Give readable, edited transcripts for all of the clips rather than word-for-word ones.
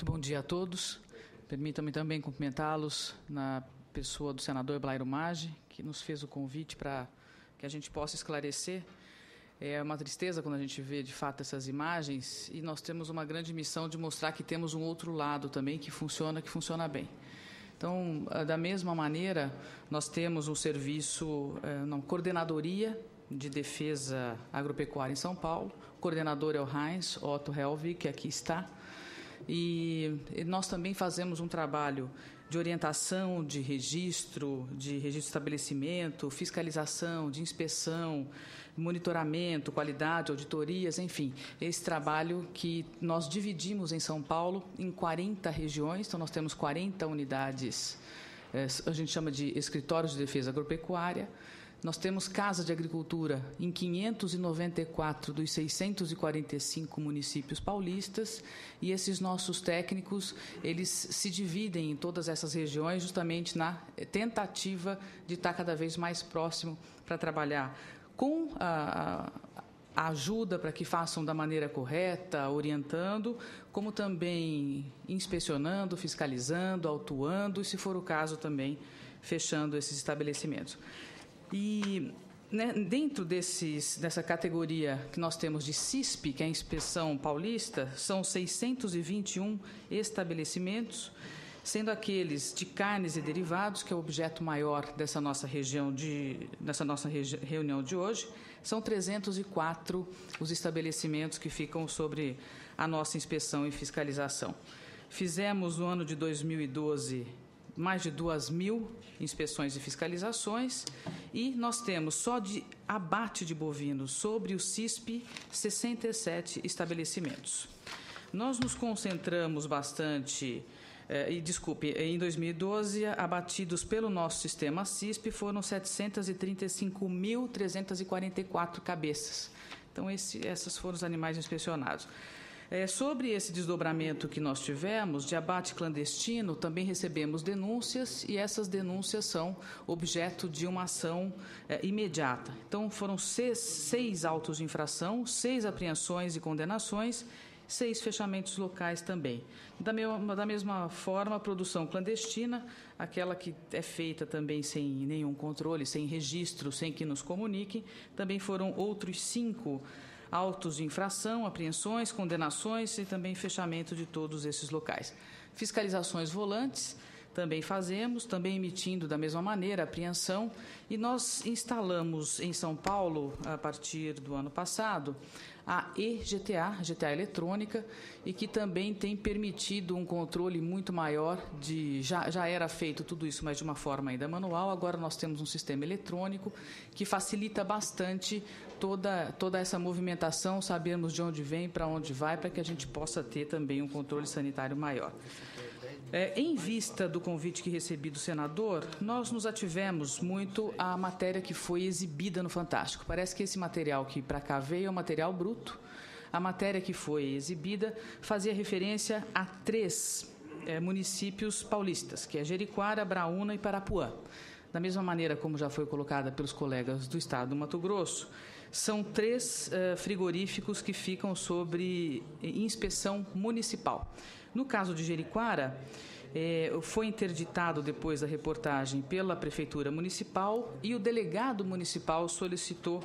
Muito bom dia a todos. Permitam-me também cumprimentá-los na pessoa do senador Blairo Maggi, que nos fez o convite para que a gente possa esclarecer. É uma tristeza quando a gente vê, de fato, essas imagens, e nós temos uma grande missão de mostrar que temos um outro lado também que funciona bem. Então, da mesma maneira, nós temos um serviço, uma coordenadoria de defesa agropecuária em São Paulo. O coordenador é o Heinz Otto Helwig, que aqui está. E nós também fazemos um trabalho de orientação, de registro de estabelecimento, fiscalização, de inspeção, monitoramento, qualidade, auditorias, enfim. Esse trabalho que nós dividimos em São Paulo em 40 regiões, então nós temos 40 unidades, a gente chama de escritórios de defesa agropecuária. Nós temos casa de agricultura em 594 dos 645 municípios paulistas, e esses nossos técnicos, eles se dividem em todas essas regiões justamente na tentativa de estar cada vez mais próximo para trabalhar com a ajuda para que façam da maneira correta, orientando, como também inspecionando, fiscalizando, autuando e, se for o caso, também fechando esses estabelecimentos. E dentro dessa categoria que nós temos de CISP, que é a Inspeção Paulista, são 621 estabelecimentos, sendo aqueles de carnes e derivados, que é o objeto maior dessa nossa reunião de hoje, são 304 os estabelecimentos que ficam sobre a nossa inspeção e fiscalização. Fizemos, no ano de 2012, mais de 2.000 inspeções e fiscalizações, e nós temos só de abate de bovinos sobre o CISP 67 estabelecimentos. Nós nos concentramos bastante, em 2012, abatidos pelo nosso sistema CISP foram 735.344 cabeças. Então, esses foram os animais inspecionados. Sobre esse desdobramento que nós tivemos de abate clandestino, também recebemos denúncias, e essas denúncias são objeto de uma ação imediata. Então, foram 6 autos de infração, 6 apreensões e condenações, 6 fechamentos locais também. Da mesma forma, a produção clandestina, aquela que é feita também sem nenhum controle, sem registro, sem que nos comuniquem, também foram outros 5 autos de infração, apreensões, condenações e também fechamento de todos esses locais. Fiscalizações volantes também fazemos, também emitindo da mesma maneira apreensão, e nós instalamos em São Paulo, a partir do ano passado, a eGTA, GTA eletrônica, e que também tem permitido um controle muito maior já era feito tudo isso, mas de uma forma ainda manual. Agora nós temos um sistema eletrônico que facilita bastante toda essa movimentação, sabermos de onde vem, para onde vai, para que a gente possa ter também um controle sanitário maior. Em vista do convite que recebi do senador, nós nos ativemos muito à matéria que foi exibida no Fantástico. Parece que esse material que para cá veio é um material bruto. A matéria que foi exibida fazia referência a 3 municípios paulistas, que é Jericoara, Braúna e Parapuã. Da mesma maneira como já foi colocada pelos colegas do Estado do Mato Grosso, são 3 frigoríficos que ficam sobre inspeção municipal. No caso de Jericoara, foi interditado depois da reportagem pela Prefeitura Municipal, e o delegado municipal solicitou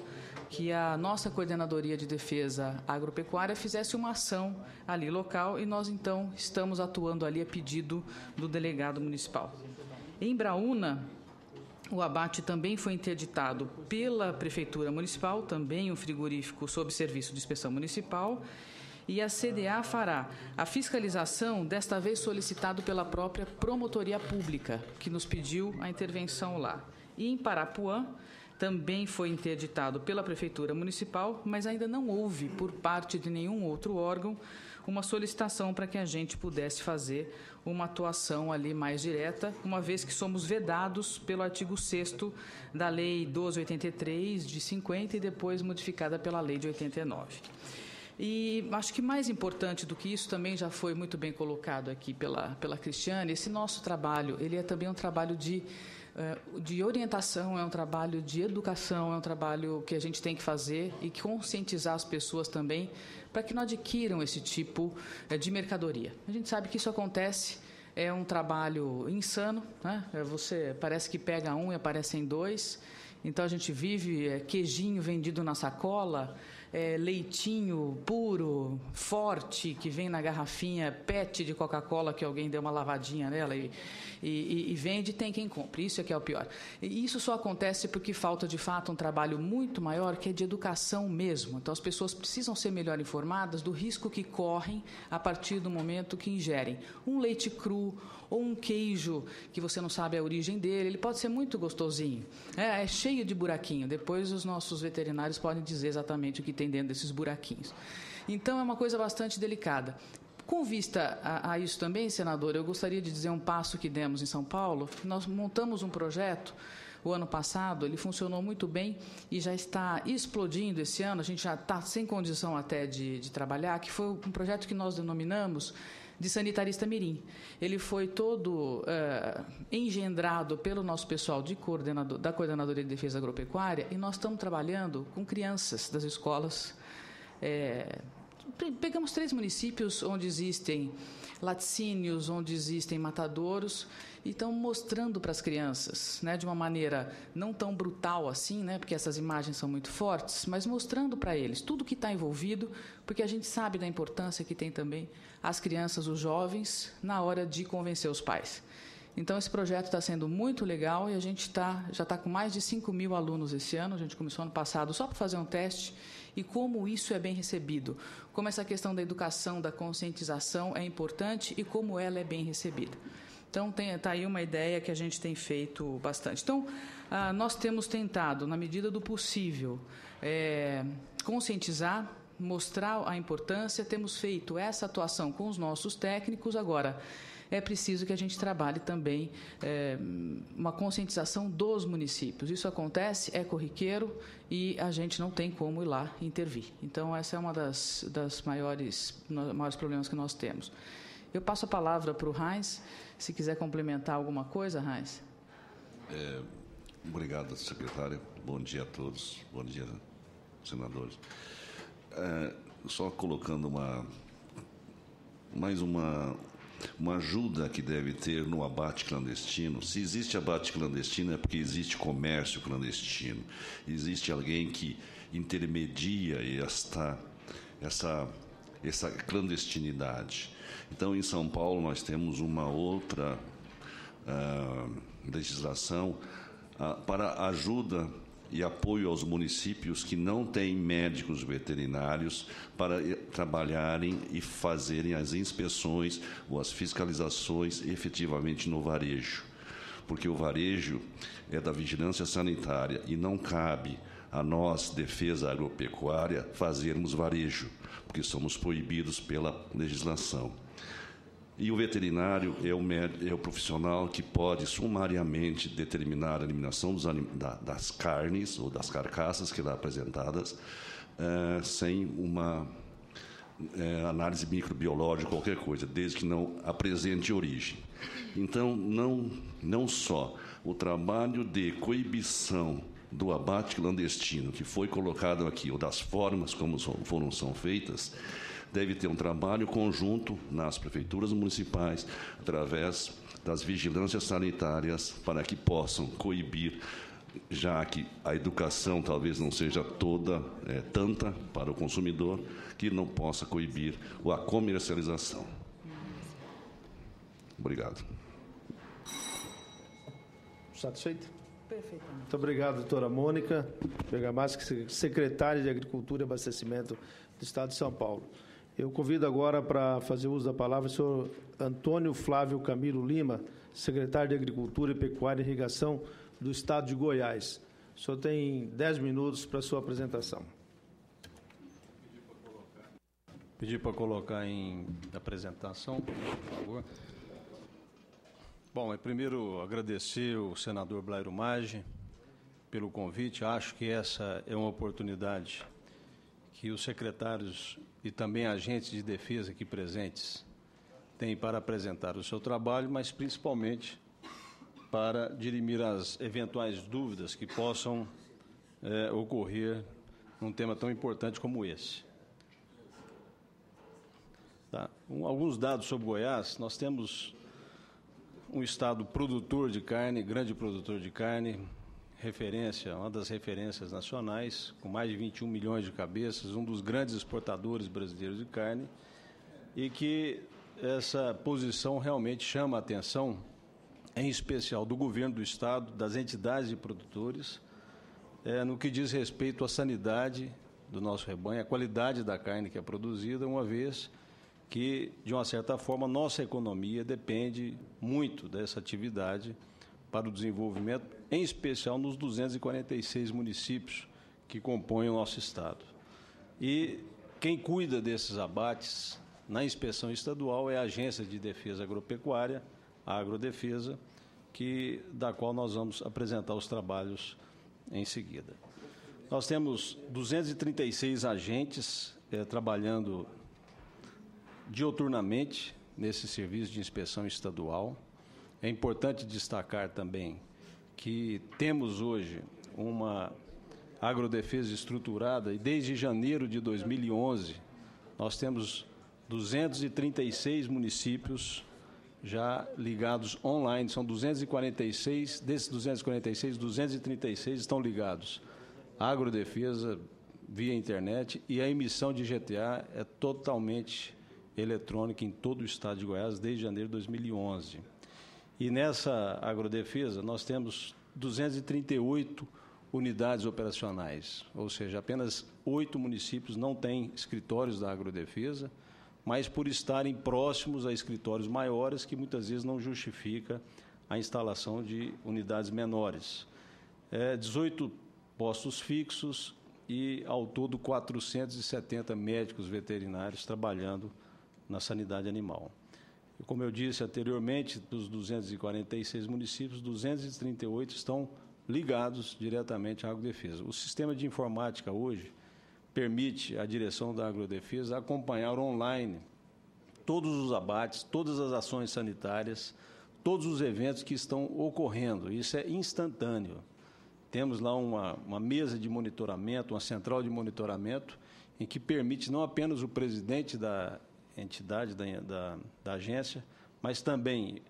que a nossa Coordenadoria de Defesa Agropecuária fizesse uma ação ali local, e nós, então, estamos atuando ali a pedido do delegado municipal. Em Braúna, o abate também foi interditado pela Prefeitura Municipal, também um frigorífico sob serviço de inspeção municipal, e a CDA fará a fiscalização, desta vez solicitado pela própria Promotoria Pública, que nos pediu a intervenção lá. E em Parapuã, também foi interditado pela Prefeitura Municipal, mas ainda não houve, por parte de nenhum outro órgão, uma solicitação para que a gente pudesse fazer uma atuação ali mais direta, uma vez que somos vedados pelo artigo 6º da Lei 1283, de 50, e depois modificada pela Lei de 89. E acho que mais importante do que isso, também já foi muito bem colocado aqui pela Cristiane, esse nosso trabalho, ele é também um trabalho de de orientação, é um trabalho de educação, é um trabalho que a gente tem que fazer e conscientizar as pessoas também para que não adquiram esse tipo de mercadoria. A gente sabe que isso acontece, é um trabalho insano, né? Você parece que pega um e aparecem dois, então a gente vive queijinho vendido na sacola, leitinho puro, forte, que vem na garrafinha PET de Coca-Cola, que alguém deu uma lavadinha nela e vende, tem quem compre. Isso é que é o pior. E isso só acontece porque falta, de fato, um trabalho muito maior, que é de educação mesmo. Então, as pessoas precisam ser melhor informadas do risco que correm a partir do momento que ingerem um leite cru ou um queijo que você não sabe a origem dele. Ele pode ser muito gostosinho, é cheio de buraquinho. Depois os nossos veterinários podem dizer exatamente o que tem dentro desses buraquinhos. Então, é uma coisa bastante delicada. Com vista a isso também, senador, eu gostaria de dizer um passo que demos em São Paulo. Nós montamos um projeto o ano passado, ele funcionou muito bem e já está explodindo esse ano, a gente já está sem condição até de trabalhar, que foi um projeto que nós denominamos de sanitarista mirim. Ele foi todo engendrado pelo nosso pessoal da Coordenadoria de Defesa Agropecuária, e nós estamos trabalhando com crianças das escolas. Pegamos 3 municípios onde existem laticínios, onde existem matadouros, e estão mostrando para as crianças, né, de uma maneira não tão brutal assim, né, porque essas imagens são muito fortes, mas mostrando para eles tudo que está envolvido, porque a gente sabe da importância que tem também as crianças, os jovens, na hora de convencer os pais. Então, esse projeto está sendo muito legal e a gente já está com mais de 5.000 alunos esse ano. A gente começou ano passado só para fazer um teste, e como isso é bem recebido, como essa questão da educação, da conscientização é importante e como ela é bem recebida. Então, está aí uma ideia que a gente tem feito bastante. Então, nós temos tentado, na medida do possível, conscientizar, mostrar a importância, temos feito essa atuação com os nossos técnicos. Agora, é preciso que a gente trabalhe também uma conscientização dos municípios. Isso acontece, é corriqueiro, e a gente não tem como ir lá intervir. Então, essa é uma das maiores problemas que nós temos. Eu passo a palavra para o Heinz, se quiser complementar alguma coisa, Heinz. Obrigado, secretária. Bom dia a todos. Bom dia, senadores. Só colocando mais uma ajuda que deve ter no abate clandestino. Se existe abate clandestino, é porque existe comércio clandestino. Existe alguém que intermedia essa clandestinidade. Então, em São Paulo, nós temos uma outra legislação para ajuda e apoio aos municípios que não têm médicos veterinários para trabalharem e fazerem as inspeções ou as fiscalizações efetivamente no varejo. Porque o varejo é da vigilância sanitária e não cabe a nós, defesa agropecuária, fazermos varejo, porque somos proibidos pela legislação. E o veterinário é o profissional que pode sumariamente determinar a eliminação das carnes ou das carcaças que lá apresentadas sem uma análise microbiológica, qualquer coisa, desde que não apresente origem. Então, não só o trabalho de coibição do abate clandestino que foi colocado aqui, ou das formas como são feitas, deve ter um trabalho conjunto nas prefeituras municipais, através das vigilâncias sanitárias, para que possam coibir, já que a educação talvez não seja tanta para o consumidor, que não possa coibir a comercialização. Obrigado. Satisfeito? Perfeitamente. Muito obrigado, doutora Mônica Bergamaschi, secretária de Agricultura e Abastecimento do Estado de São Paulo. Eu convido agora para fazer uso da palavra o senhor Antônio Flávio Camilo Lima, secretário de Agricultura e Pecuária e Irrigação do Estado de Goiás. O senhor tem 10 minutos para a sua apresentação. Pedir para colocar em apresentação, por favor. Bom, primeiro agradecer ao senador Blairo Maggi pelo convite. Acho que essa é uma oportunidade que os secretários e também agentes de defesa aqui presentes têm para apresentar o seu trabalho, mas principalmente para dirimir as eventuais dúvidas que possam ocorrer num tema tão importante como esse. Tá. Alguns dados sobre Goiás. Nós temos um estado produtor de carne, grande produtor de carne, referência, uma das referências nacionais, com mais de 21 milhões de cabeças, um dos grandes exportadores brasileiros de carne, e que essa posição realmente chama a atenção, em especial do governo do estado, das entidades de produtores, no que diz respeito à sanidade do nosso rebanho, à qualidade da carne que é produzida, uma vez que, de uma certa forma, nossa economia depende muito dessa atividade para o desenvolvimento, em especial nos 246 municípios que compõem o nosso estado. E quem cuida desses abates na inspeção estadual é a Agência de Defesa Agropecuária, a Agrodefesa, da qual nós vamos apresentar os trabalhos em seguida. Nós temos 236 agentes trabalhando dioturnamente nesse serviço de inspeção estadual. É importante destacar também que temos hoje uma agrodefesa estruturada e desde janeiro de 2011 nós temos 236 municípios já ligados online, são 246, desses 246, 236 estão ligados à agrodefesa via internet e a emissão de GTA é totalmente eletrônica em todo o estado de Goiás desde janeiro de 2011. E nessa agrodefesa nós temos 238 unidades operacionais, ou seja, apenas 8 municípios não têm escritórios da agrodefesa, mas por estarem próximos a escritórios maiores, que muitas vezes não justifica a instalação de unidades menores. 18 postos fixos e, ao todo, 470 médicos veterinários trabalhando na sanidade animal. E, como eu disse anteriormente, dos 246 municípios, 238 estão ligados diretamente à agrodefesa. O sistema de informática hoje permite à direção da agrodefesa acompanhar online todos os abates, todas as ações sanitárias, todos os eventos que estão ocorrendo. Isso é instantâneo. Temos lá uma mesa de monitoramento, uma central de monitoramento, em que permite não apenas o presidente da entidade, da agência, mas também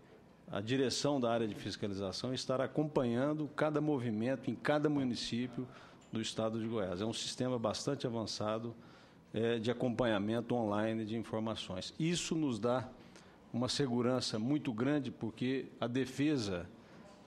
a direção da área de fiscalização estar acompanhando cada movimento em cada município do estado de Goiás. É um sistema bastante avançado de acompanhamento online de informações. Isso nos dá uma segurança muito grande, porque a defesa,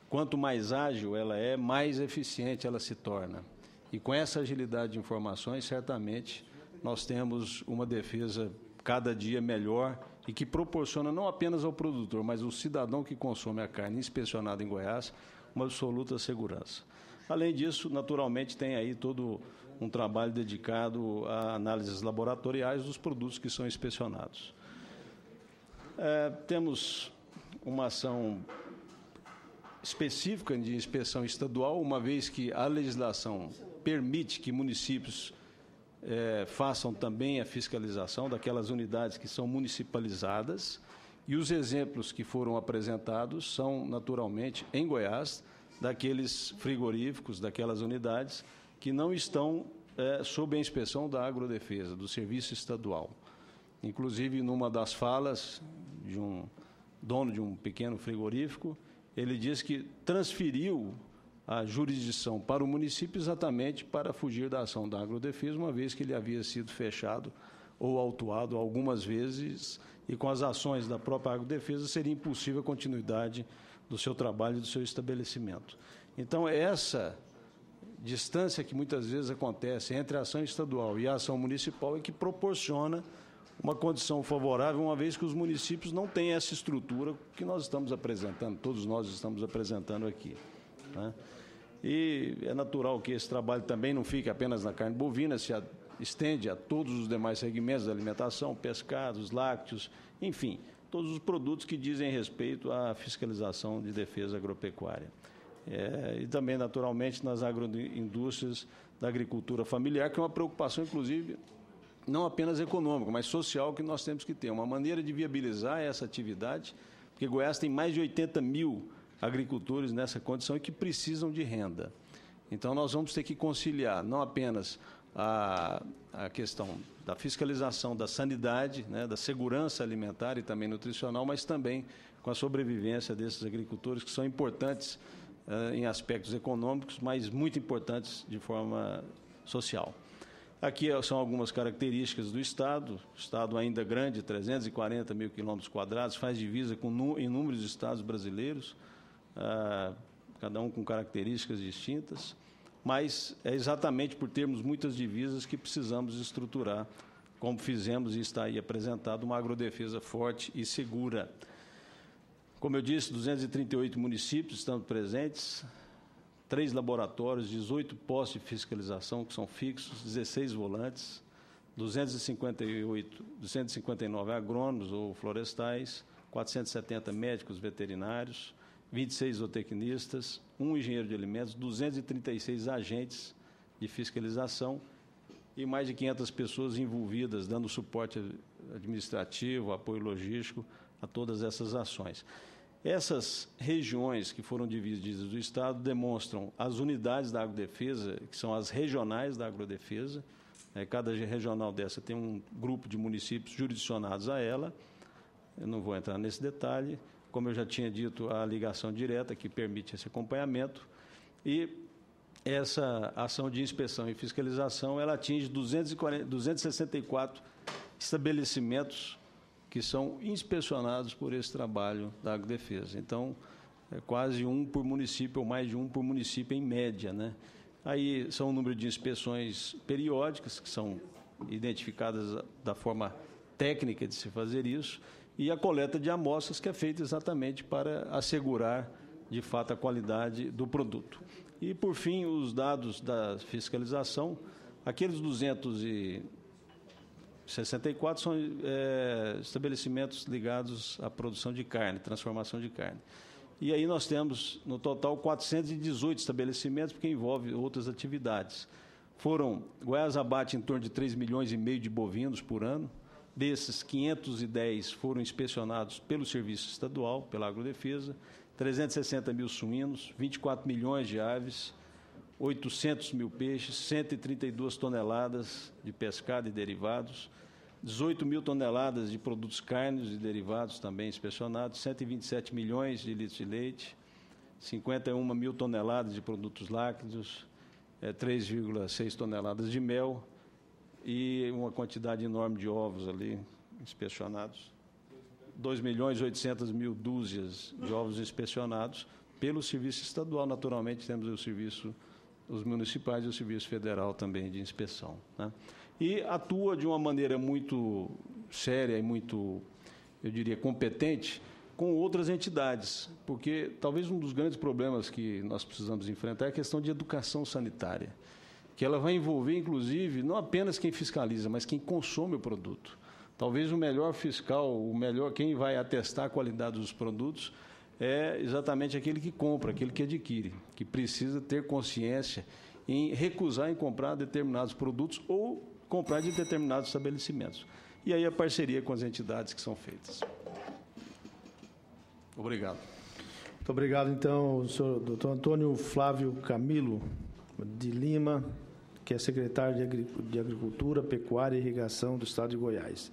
quanto mais ágil ela é, mais eficiente ela se torna. E com essa agilidade de informações, certamente, nós temos uma defesa cada dia melhor e que proporciona não apenas ao produtor, mas ao cidadão que consome a carne inspecionada em Goiás, uma absoluta segurança. Além disso, naturalmente, tem aí todo um trabalho dedicado a análises laboratoriais dos produtos que são inspecionados. Temos uma ação específica de inspeção estadual, uma vez que a legislação permite que municípios façam também a fiscalização daquelas unidades que são municipalizadas, e os exemplos que foram apresentados são, naturalmente, em Goiás, daqueles frigoríficos, daquelas unidades que não estão sob a inspeção da agrodefesa, do serviço estadual. Inclusive, numa das falas de um dono de um pequeno frigorífico, ele diz que transferiu a jurisdição para o município exatamente para fugir da ação da agrodefesa, uma vez que ele havia sido fechado ou autuado algumas vezes, e com as ações da própria agrodefesa seria impossível a continuidade do seu trabalho e do seu estabelecimento. Então, essa distância que muitas vezes acontece entre a ação estadual e a ação municipal é que proporciona uma condição favorável, uma vez que os municípios não têm essa estrutura que nós estamos apresentando, todos nós estamos apresentando aqui, né? E é natural que esse trabalho também não fique apenas na carne bovina, se estende a todos os demais segmentos da alimentação, pescados, lácteos, enfim, todos os produtos que dizem respeito à fiscalização de defesa agropecuária. E também, naturalmente, nas agroindústrias da agricultura familiar, que é uma preocupação, inclusive, não apenas econômica, mas social, que nós temos que ter. Uma maneira de viabilizar essa atividade, porque Goiás tem mais de 80 mil agricultores nessa condição e que precisam de renda. Então, nós vamos ter que conciliar não apenas a questão da fiscalização da sanidade, né, da segurança alimentar e também nutricional, mas também com a sobrevivência desses agricultores, que são importantes em aspectos econômicos, mas muito importantes de forma social. Aqui são algumas características do Estado. O Estado ainda grande, 340 mil quilômetros quadrados, faz divisa com inúmeros estados brasileiros, cada um com características distintas, mas é exatamente por termos muitas divisas que precisamos estruturar, como fizemos e está aí apresentado, uma agrodefesa forte e segura. Como eu disse, 238 municípios estão presentes, 3 laboratórios, 18 postos de fiscalização que são fixos, 16 volantes, 259 agrônomos ou florestais, 470 médicos veterinários, 26 zootecnistas, 1 engenheiro de alimentos, 236 agentes de fiscalização e mais de 500 pessoas envolvidas, dando suporte administrativo, apoio logístico a todas essas ações. Essas regiões que foram divididas do Estado demonstram as unidades da agrodefesa, que são as regionais da agrodefesa. Cada regional dessa tem um grupo de municípios jurisdicionados a ela. Eu não vou entrar nesse detalhe. Como eu já tinha dito, a ligação direta que permite esse acompanhamento. E essa ação de inspeção e fiscalização, ela atinge 264 estabelecimentos que são inspecionados por esse trabalho da agrodefesa. Então, é quase um por município, ou mais de um por município em média, né? Aí são o número de inspeções periódicas, que são identificadas da forma técnica de se fazer isso, e a coleta de amostras, que é feita exatamente para assegurar, de fato, a qualidade do produto. E, por fim, os dados da fiscalização, aqueles 264 são estabelecimentos ligados à produção de carne, transformação de carne. E aí nós temos, no total, 418 estabelecimentos, porque envolve outras atividades. Goiás abate em torno de 3,5 milhões de bovinos por ano. Desses, 510 foram inspecionados pelo Serviço Estadual, pela Agrodefesa, 360 mil suínos, 24 milhões de aves, 800 mil peixes, 132 toneladas de pescado e derivados, 18 mil toneladas de produtos carnes e derivados também inspecionados, 127 milhões de litros de leite, 51 mil toneladas de produtos lácteos, 3,6 toneladas de mel e uma quantidade enorme de ovos ali inspecionados. 2.800.000 dúzias de ovos inspecionados pelo Serviço Estadual. Naturalmente, temos os municipais e o Serviço Federal também de inspeção, né? E atua de uma maneira muito séria e muito, eu diria, competente com outras entidades, porque talvez um dos grandes problemas que nós precisamos enfrentar é a questão de educação sanitária, que ela vai envolver, inclusive, não apenas quem fiscaliza, mas quem consome o produto. Talvez o melhor fiscal, quem vai atestar a qualidade dos produtos é exatamente aquele que compra, aquele que adquire, que precisa ter consciência em recusar em comprar determinados produtos ou comprar de determinados estabelecimentos. E aí a parceria com as entidades que são feitas. Obrigado. Muito obrigado, então, ao senhor doutor Antônio Flávio Camilo de Lima, que é secretário de Agricultura, Pecuária e Irrigação do Estado de Goiás.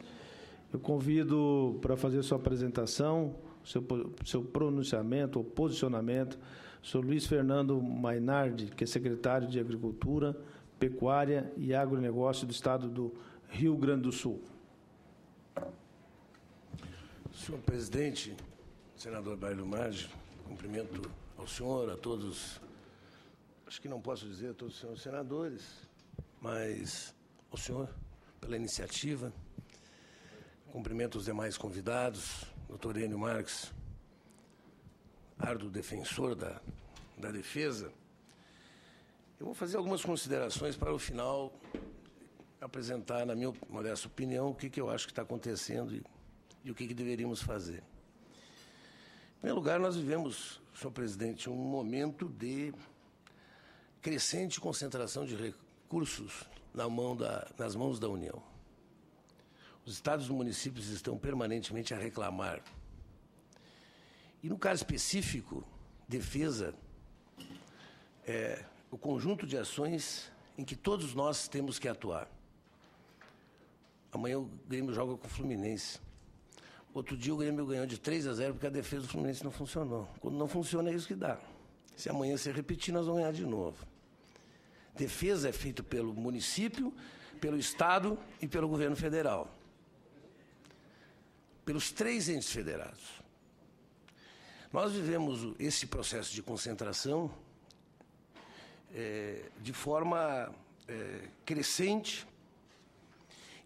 Eu convido para fazer sua apresentação, seu pronunciamento ou posicionamento, o senhor Luiz Fernando Mainardi, que é secretário de Agricultura, Pecuária e Agronegócio do Estado do Rio Grande do Sul. Senhor presidente, senador Bailo Maggi, cumprimento ao senhor, a todos, acho que não posso dizer a todos os senhores senadores, mas ao senhor pela iniciativa. Cumprimento os demais convidados, doutor Enio Marques, árduo defensor da defesa. Eu vou fazer algumas considerações para, o final, apresentar, na minha modesta opinião, o que eu acho que está acontecendo e o que deveríamos fazer. Em primeiro lugar, nós vivemos, senhor presidente, um momento de crescente concentração de recursos nas mãos da União. Os estados e municípios estão permanentemente a reclamar. E, no caso específico defesa é o conjunto de ações em que todos nós temos que atuar. Amanhã o Grêmio joga com o Fluminense. Outro dia o Grêmio ganhou de 3-0 porque a defesa do Fluminense não funcionou. Quando não funciona, é isso que dá. Se amanhã se repetir, nós vamos ganhar de novo. Defesa é feita pelo município, pelo Estado e pelo governo federal. Pelos 3 entes federados. Nós vivemos esse processo de concentração de forma crescente.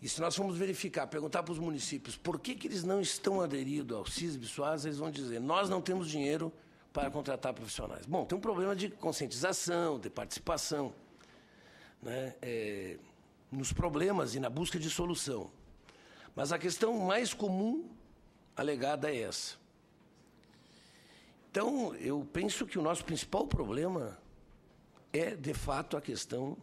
E se nós formos verificar, perguntar para os municípios por que eles não estão aderidos ao CISB-SUAS, eles vão dizer, nós não temos dinheiro para contratar profissionais. Bom, tem um problema de conscientização, de participação, né, nos problemas e na busca de solução. Mas a questão mais comum alegada é essa. Então, eu penso que o nosso principal problema é, de fato, a questão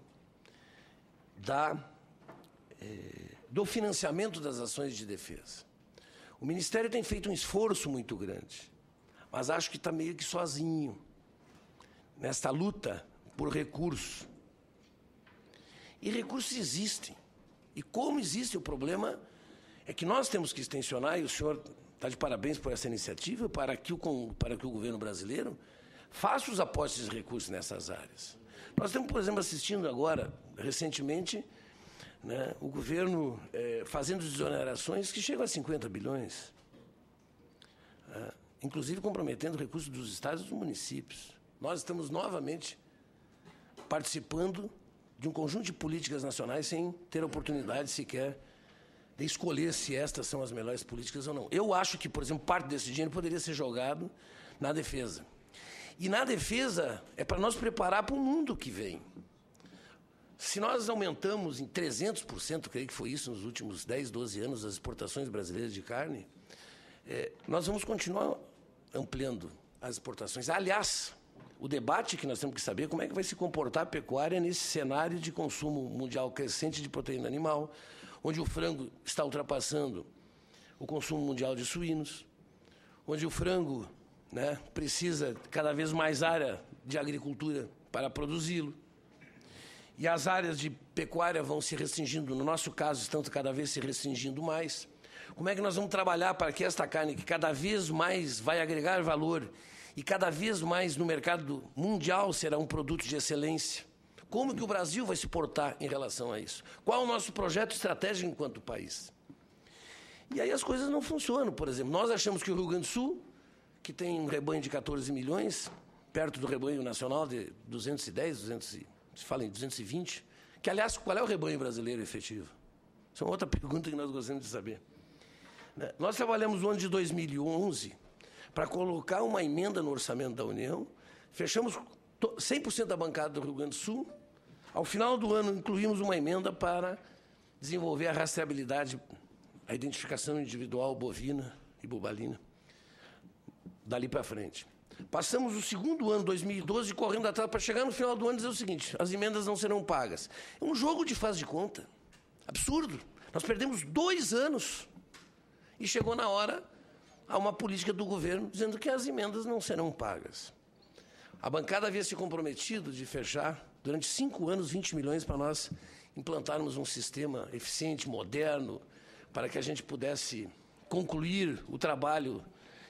do financiamento das ações de defesa. O Ministério tem feito um esforço muito grande, mas acho que está meio que sozinho nesta luta por recursos. E recursos existem. E como existe, o problema é que nós temos que extensionar, e o senhor está de parabéns por essa iniciativa, para que o governo brasileiro faça os aportes de recursos nessas áreas. Nós estamos, por exemplo, assistindo agora, recentemente, né, o governo fazendo desonerações que chegam a 50 bilhões, inclusive comprometendo recursos dos estados e dos municípios. Nós estamos novamente participando de um conjunto de políticas nacionais sem ter a oportunidade sequer de escolher se estas são as melhores políticas ou não. Eu acho que, por exemplo, parte desse dinheiro poderia ser jogado na defesa. E na defesa é para nós preparar para o mundo que vem. Se nós aumentamos em 300%, creio que foi isso nos últimos 10, 12 anos, as exportações brasileiras de carne, nós vamos continuar ampliando as exportações. Aliás, o debate que nós temos que saber é como é que vai se comportar a pecuária nesse cenário de consumo mundial crescente de proteína animal, onde o frango está ultrapassando o consumo mundial de suínos, onde o frango, né, precisa cada vez mais área de agricultura para produzi-lo. E as áreas de pecuária vão se restringindo, no nosso caso, estão cada vez se restringindo mais. Como é que nós vamos trabalhar para que esta carne, que cada vez mais vai agregar valor e cada vez mais no mercado mundial será um produto de excelência, como que o Brasil vai se portar em relação a isso? Qual o nosso projeto estratégico enquanto país? E aí as coisas não funcionam. Por exemplo, nós achamos que o Rio Grande do Sul, que tem um rebanho de 14 milhões, perto do rebanho nacional de 210, se fala em 220, que, aliás, qual é o rebanho brasileiro efetivo? Isso é uma outra pergunta que nós gostaríamos de saber. Nós trabalhamos no ano de 2011 para colocar uma emenda no orçamento da União, fechamos 100% da bancada do Rio Grande do Sul. Ao final do ano, incluímos uma emenda para desenvolver a rastreabilidade, a identificação individual bovina e bobalina, dali para frente. Passamos o segundo ano, 2012, correndo atrás para chegar no final do ano e dizer o seguinte: as emendas não serão pagas. É um jogo de faz de conta. Absurdo. Nós perdemos 2 anos e chegou na hora a uma política do governo dizendo que as emendas não serão pagas. A bancada havia se comprometido de fechar, durante 5 anos, 20 milhões para nós implantarmos um sistema eficiente, moderno, para que a gente pudesse concluir o trabalho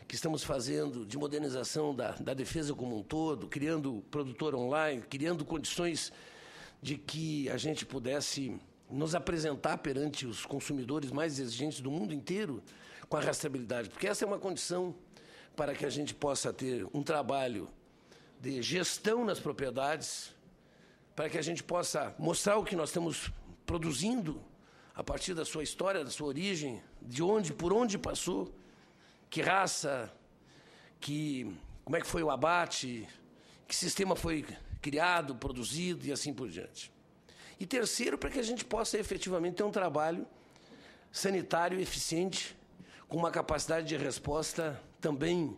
que estamos fazendo de modernização da defesa como um todo, criando produtor online, criando condições de que a gente pudesse nos apresentar perante os consumidores mais exigentes do mundo inteiro com a rastreabilidade, porque essa é uma condição para que a gente possa ter um trabalho de gestão nas propriedades, para que a gente possa mostrar o que nós estamos produzindo a partir da sua história, da sua origem, de onde, por onde passou, que raça, como é que foi o abate, que sistema foi criado, produzido e assim por diante. E terceiro, para que a gente possa efetivamente ter um trabalho sanitário eficiente, com uma capacidade de resposta também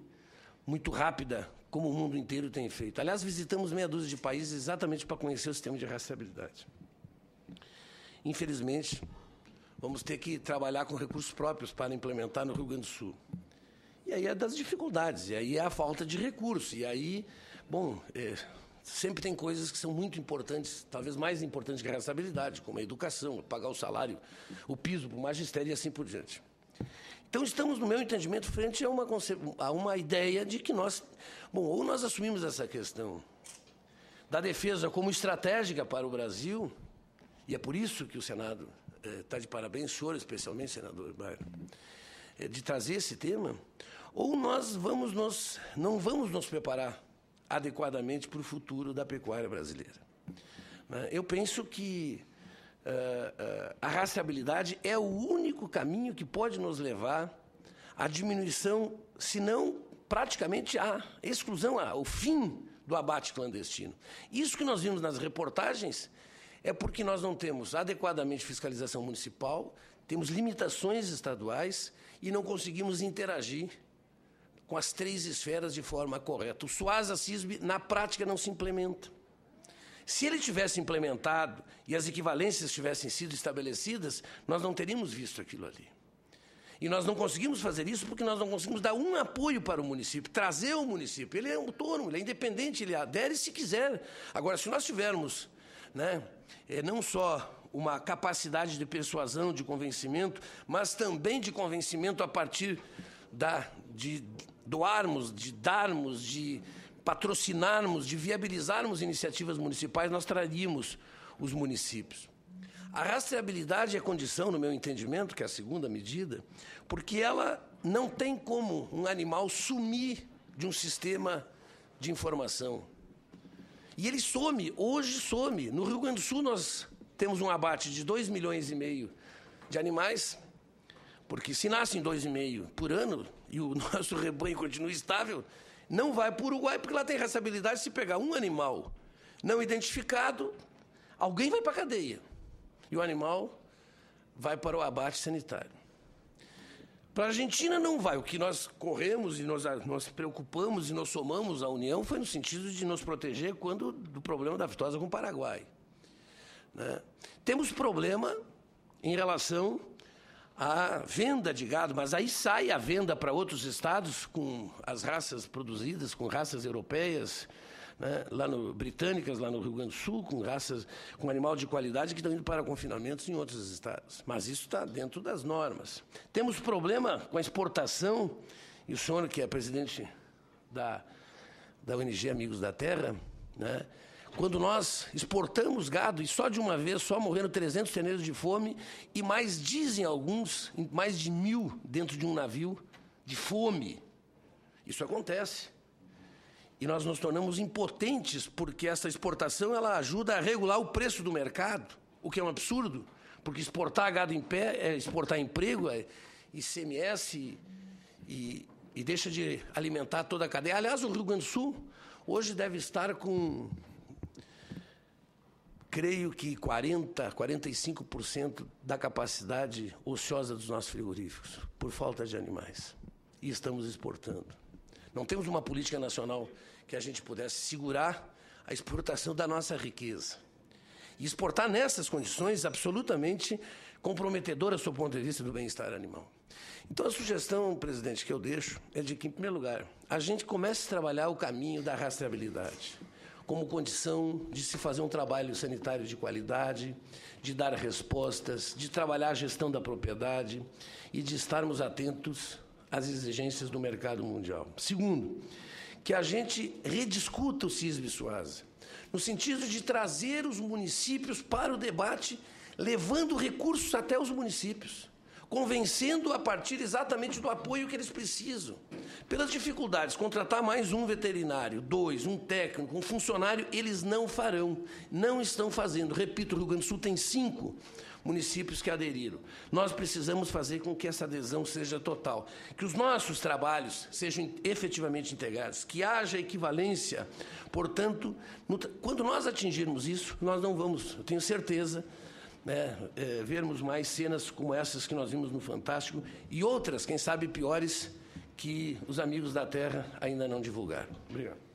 muito rápida, como o mundo inteiro tem feito. Aliás, visitamos meia dúzia de países exatamente para conhecer o sistema de rastreabilidade. Infelizmente, vamos ter que trabalhar com recursos próprios para implementar no Rio Grande do Sul. E aí é das dificuldades, e aí é a falta de recurso. E aí, bom, sempre tem coisas que são muito importantes, talvez mais importantes que a rastreabilidade, como a educação, pagar o salário, o piso para o magistério e assim por diante. Então, estamos, no meu entendimento, frente a uma ideia de que nós... Bom, ou nós assumimos essa questão da defesa como estratégica para o Brasil, e é por isso que o Senado está de parabéns, senhor, especialmente, senador Bairro, de trazer esse tema, ou nós não vamos nos preparar adequadamente para o futuro da pecuária brasileira. Eu penso que a rastreabilidade é o único caminho que pode nos levar à diminuição, se não praticamente à exclusão, ao fim do abate clandestino. Isso que nós vimos nas reportagens é porque nós não temos adequadamente fiscalização municipal, temos limitações estaduais e não conseguimos interagir com as 3 esferas de forma correta. O SUASA-CISB, na prática, não se implementa. Se ele tivesse implementado e as equivalências tivessem sido estabelecidas, nós não teríamos visto aquilo ali. E nós não conseguimos fazer isso porque nós não conseguimos dar um apoio para o município, trazer o município. Ele é autônomo, ele é independente, ele adere se quiser. Agora, se nós tivermos, não só uma capacidade de persuasão, de convencimento, mas também de convencimento a partir de doarmos, de darmos, de patrocinarmos, de viabilizarmos iniciativas municipais, nós traríamos os municípios. A rastreabilidade é condição, no meu entendimento, que é a segunda medida, porque ela não tem como um animal sumir de um sistema de informação. E ele some, hoje some. No Rio Grande do Sul nós temos um abate de 2,5 milhões de animais, porque se nascem 2,5 por ano e o nosso rebanho continua estável, não vai para o Uruguai, porque lá tem rastreabilidade. Se pegar um animal não identificado, alguém vai para a cadeia. E o animal vai para o abate sanitário. Para a Argentina não vai. O que nós corremos e nós preocupamos e nós somamos à União foi no sentido de nos proteger do problema da aftosa com o Paraguai. Temos problema em relação à venda de gado, mas aí sai a venda para outros estados com as raças produzidas, com raças europeias, britânicas, lá no Rio Grande do Sul, com animal de qualidade que estão indo para confinamentos em outros estados. Mas isso está dentro das normas. Temos problema com a exportação, e o senhor, que é presidente da ONG Amigos da Terra, quando nós exportamos gado, e só de uma vez, só morreram 300 terneiros de fome, e mais, dizem alguns, mais de 1.000 dentro de um navio de fome. Isso acontece. E nós nos tornamos impotentes porque essa exportação ela ajuda a regular o preço do mercado, o que é um absurdo, porque exportar gado em pé é exportar emprego, é ICMS e deixa de alimentar toda a cadeia. Aliás, o Rio Grande do Sul hoje deve estar com, creio que 45% da capacidade ociosa dos nossos frigoríficos, por falta de animais. E estamos exportando. Não temos uma política nacional que a gente pudesse segurar a exportação da nossa riqueza. E exportar nessas condições absolutamente comprometedoras do ponto de vista do bem-estar animal. Então, a sugestão, presidente, que eu deixo é de que, em primeiro lugar, a gente comece a trabalhar o caminho da rastreabilidade como condição de se fazer um trabalho sanitário de qualidade, de dar respostas, de trabalhar a gestão da propriedade e de estarmos atentos às exigências do mercado mundial. Segundo, que a gente rediscuta o CISB-SUASA, no sentido de trazer os municípios para o debate, levando recursos até os municípios, convencendo a partir exatamente do apoio que eles precisam. Pelas dificuldades, contratar mais um veterinário, 2, um técnico, um funcionário, eles não farão, não estão fazendo. Repito, o Rio Grande do Sul tem 5 municípios que aderiram. Nós precisamos fazer com que essa adesão seja total, que os nossos trabalhos sejam efetivamente integrados, que haja equivalência. Portanto, quando nós atingirmos isso, nós não vamos, eu tenho certeza, vermos mais cenas como essas que nós vimos no Fantástico e outras, quem sabe piores, que os Amigos da Terra ainda não divulgaram. Obrigado.